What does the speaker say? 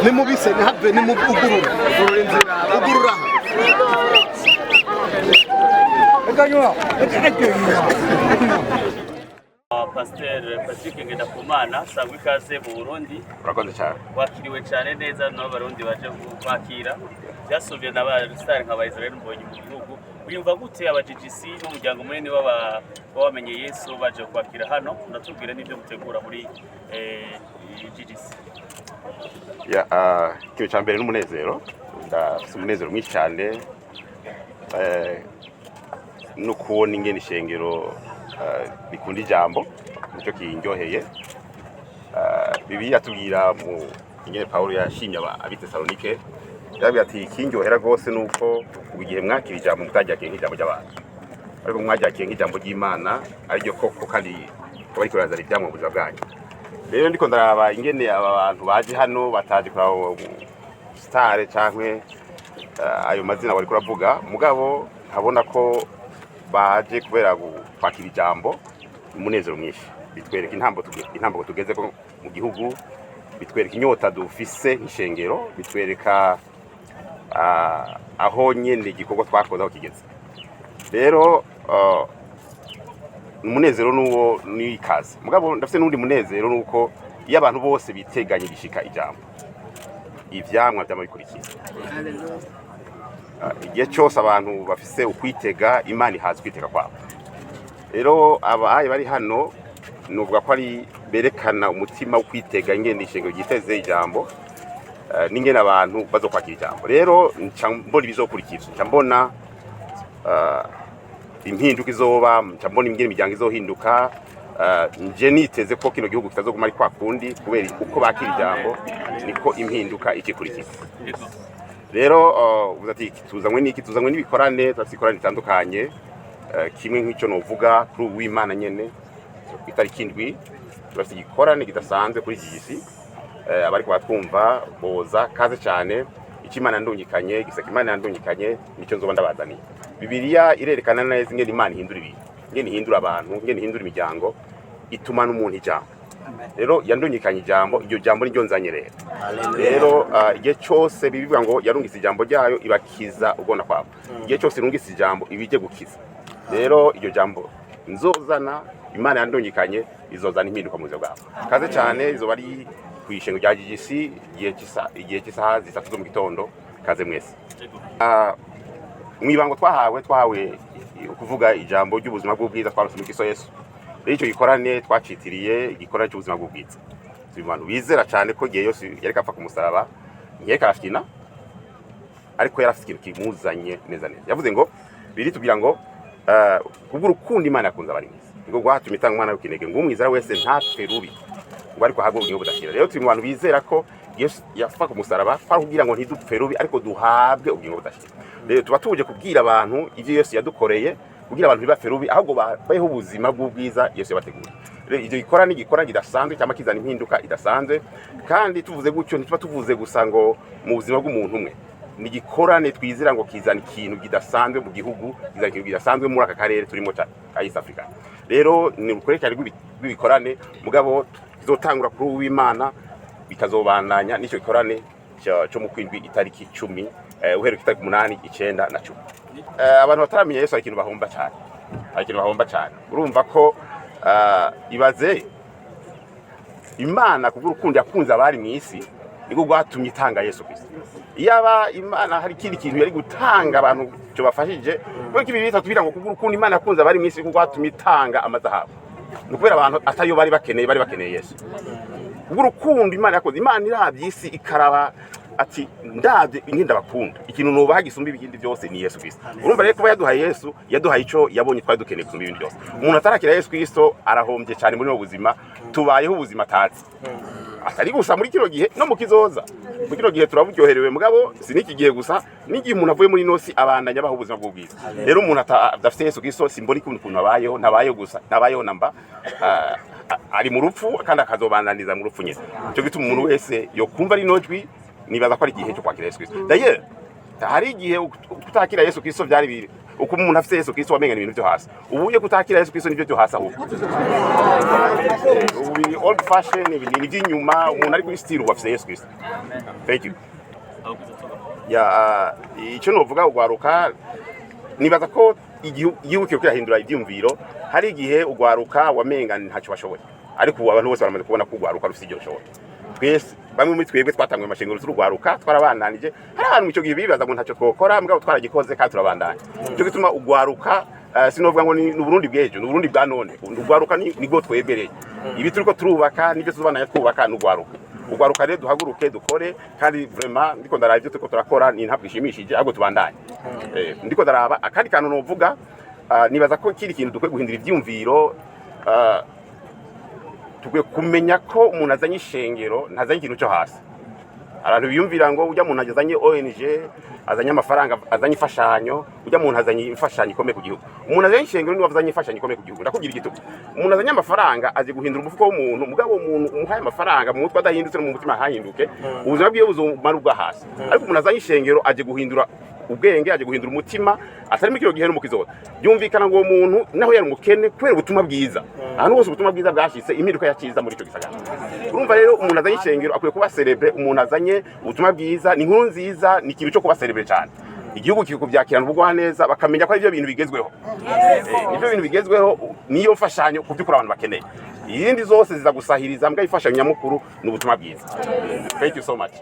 nimubise nihave nimugurura ugurura Pasteur Patrick NGENDAKUMANA sangwa ikaze mu Burundi. Urakoze cyane. Wakiriwe cyane neza n'abarundi baje kwakira. Byasubye n'abastar nka Israel mbonye mu gihugu. Uyumva gute aba GGC n'umuryango munini wabamenye Yesu baje kwakira hano? Natubwire n'ibyo mutegura muri GGC. Kiyo cyambere n'umunezero. Ndafite umunezero mwinshi cyane. No kubona ingene ishengero bikunda ijambo nicyo kinyoheye. Bibiliya tubwira mu ingene Paulo yashimye ab'Itesalonike yabwiye ati kinyohera gose nuko ugiye mwakira ijambo mutajyakiye nk'ijambo ry'abantu ariko mwajyakiye nk'ijambo ry'Imana ariryo koko kandi bari kurazana ibyamwe mu buzima bwanyu. Rero ndiko ndaraba ingene aba bantu baje hano bataje kuri star cyangwe ayo mazina bari kuravuga mugabo nkabona ko baje kubera kwakira ijambo umunezero mwinshi bitwereka intambo tugeze ko mu gihugu bitwereka inyota dufise nk'ishengero bitwereka aho nyene igikorwa twakoze aho kigeze. Rero umunezero nuwo ni ikaze mugabo ndafite n'undi munezero nuko iyo abantu bose biteganye gishika ijambo ivyamwa by'amabikurikiza. Igihe cyose abantu bafise ukwitega Imana ihaza kwitega kwabo. Rero abaye bari hano nuvuga ko ari berekana umutima ukwitega ingene ishengero giteze ijambo n'ingene abantu bazokwakira ijambo. Rero mbona ibizokurikizwa mbona impinduka izoba mbona ingene imiryango izohinduka. Nje niteze ko kino gihugu kitazoguma ari kwa kundi kubera uko bakira ijambo niko impinduka ikikurikiza. Rero uzati tuzanywe n'ibikorane twatsikorane bitandukanye kimwe nk'icyo novuga kuri w'Imana nyene itariki 7 turafite igikorane kidasanzwe kuri GGC abari kwatwumva boza kaze cyane ikimana ndungikanye gisaka Imana yandungikanye nicyo nzoba ndabazaniye. Bibiliya irerekana neza ingene Imana ihindura ibintu ingene ihindura abantu ingene ihindura imiryango ituma n'umuntu ijambo. Rero yandungikanye ijambo iryo jambo niryo nzanye rero igihe cyose bibivuga ngo yarungise ijambo ryayo ibakiza ugona kwabo igihe cyose irungise ijambo ibije gukiza. Rero iryo jambo nzozana Imana yandungikanye izozana impinduka mu buzima bwabo. Kaze cyane izo bari kwishengo rya GGC igihe cy'isaha 3 zo mu gitondo kaze mwese. Mwibango twahawe kuvuga ijambo ry'ubuzima bw'ubwiza twarose mu Kristo Yesu. Rero icyo gikorane twacitiriye igikorane cy'ubuzima bw'ubwiza. Abantu bizera cyane ko igihe yose yareka apfa ku musaraba nkeka afina ariko yarafite ikintu kimuzanye neza neza. Yavuze ngo biri tubwira ngo kubwo urukundo Imana yakunze abari mwese ngo gwatumye itanga umwana w'ikinege ngo umwizera wese ntapfe rubi ngo ariko ahagwe ubugingo budashira. Rero turi mu bantu bizera ko Yesu yafa ku musaraba kugira ngo ntidupfe rubi ariko duhabwe ubugingo budashira. Rero tuba tuje kubwira abantu ivyo Yesu yadukoreye kugira abantu ntibapfe rubi ahubwo babeho ubuzima bw'ubwiza Yesu yabateguriye. Rero ivyo gikorana kidasanzwe cyangwa kizana impinduka idasanzwe kandi tuvuze gutyo ntituba tuvuze gusa ngo mu buzima bw'umuntu umwe ni gikorane twizira ngo kizana ikintu kidasanzwe mu gihugu kizana ikintu kidasanzwe muri aka karere turimo cyane ka East Africa. Rero ni urukorekane rw'ibikorane mugabo kizotangura kuri w'Imana bikazobandanya n'icyo gikorane cyo mu kwindwi itariki 10 uheruka itariki 8 9 na 10. Abantu bataramenya Yesu ikintu bahomba cyane urumva ko ibaze Imana kubwo urukundo yakunze abari mu isi niko gwatumye itanga Yesu Kristo. Iyaba Imana hari ikindi kintu yari gutanga abantu cyo bafashije kuko ibi bitubwira ngo kubwo urukundo Imana yakunze abari mu isi niko gwatumye itanga amazahabu. Nukubera abantu atayo bari bakeneye Yesu. Kubwo urukundo Imana yakoze Imana irabye isi ikaraba ati ndavye ingenda bakunda ikintu nubaha gisumba ibindi byose ni Yesu Kristo. Urumva rero kuba yaduhaye Yesu yaduhaye ico yabonye twari dukeneye gusumba ibindi byose. Umuntu atarakira Yesu Kristo arahombye cyane muri ubuzima, tubayeho ubuzima atatse. Atari gusa muri kino gihe no mu kizoza. Mu kino gihe turaburyoherewe mugabo siniki gihe gusa n'igihe umuntu avuye muri nosi abandanya baho ubuzima bw'ubwiza. Rero umuntu adafite Yesu Kristo simboni kuntu abayeho nabayeho gusa nabayeho namba ari mu rupfu kandi akazobandaniza mu rupfu nyine. Cyo gituma umuntu wese yo kumva ari nojwi nibaza ko ari igihe cyo kwakira Yesu Kristo. D'ailleurs hari igihe kutakira Yesu Kristo byari biri uko umuntu afite Yesu Kristo wamenga ibintu byo hasi. Ubuye kutakira Yesu Kristo nibyo byo hasi ahubwo. Ubu old fashion ni by'inyuma umuntu ari kuri style wafite Yesu Kristo. Thank you. Ya icyo novuga ugwaruka nibaza ko igihugu cyo kirahindura ibyumviro hari igihe ugwaruka wamenga ntacyo bashoboye ariko abantu bose baramaze kubona ko ugwaruka rufite gishoboye. Twese bamwe muri twebwe twatangwe amashengero turugwaruka twarabandanije hari abantu icyo gihe bibaza ngo ntacyo twokora mbwa twaragikoze kandi turabandanye. Cyo gituma ugwaruka sinovuga ngo ni Burundi bwejo ni Burundi bwa none ugwaruka ni go twebereye ibi turiko turubaka nibyo tuzobana twubaka n'ugwaruka. Ugwaruka rero duhaguruke dukore kandi vraiment ndiko ndaraba ibyo turiko turakora ni ntabwo ishimishije ahubwo tubandanye. Ndiko ndaraba akandi kantu novuga nibaza ko kiri kintu dukwiye guhindura ibyumviro tugwe kumenya ko umuntu azanye ishengero ntazanye ikintu cyo hasi. Abantu biyumvira ngo ujya umuntu azanye ONG azanye amafaranga azanye ifashanyo ujya umuntu azanye imfashanyo ikomeye ku gihugu. Umuntu azanye ishengero niwe azanye imfashanyo ikomeye ku gihugu. Ndakugira igitugu umuntu azanye amafaranga aje guhindura umufuko w'umuntu mugabo umuntu umuhaye amafaranga mu mutwe adahindutse no mu mutima hahinduke ubuzima bwiwe buzomara ubwa hasi. Ariko umuntu azanye ishengero aje guhindura ubwenge aje guhindura umutima atari mu kiro gihe no mu kizoza. Byumvikana ngo uwo muntu naho yari umukene kubera ubutumwa bwiza ahantu hose ubutumwa bwiza bwashitse impinduka yakiza muri icyo gisagara. Urumva rero umuntu azanye ishengero akwiye kuba celebre. Umuntu azanye ubutumwa bwiza ni inkuru nziza ni ikintu cyo kuba celebre cyane. Igihugu kiko byakirana ubwo neza bakamenya ko ari byo bintu bigezweho. Nibyo bintu bigezweho niyo mfashanyo ku byukuri abantu bakeneye. Izindi zose ziza gusahiriza mbwa ifashanyo nyamukuru n'ubutumwa bwiza. Thank you so much.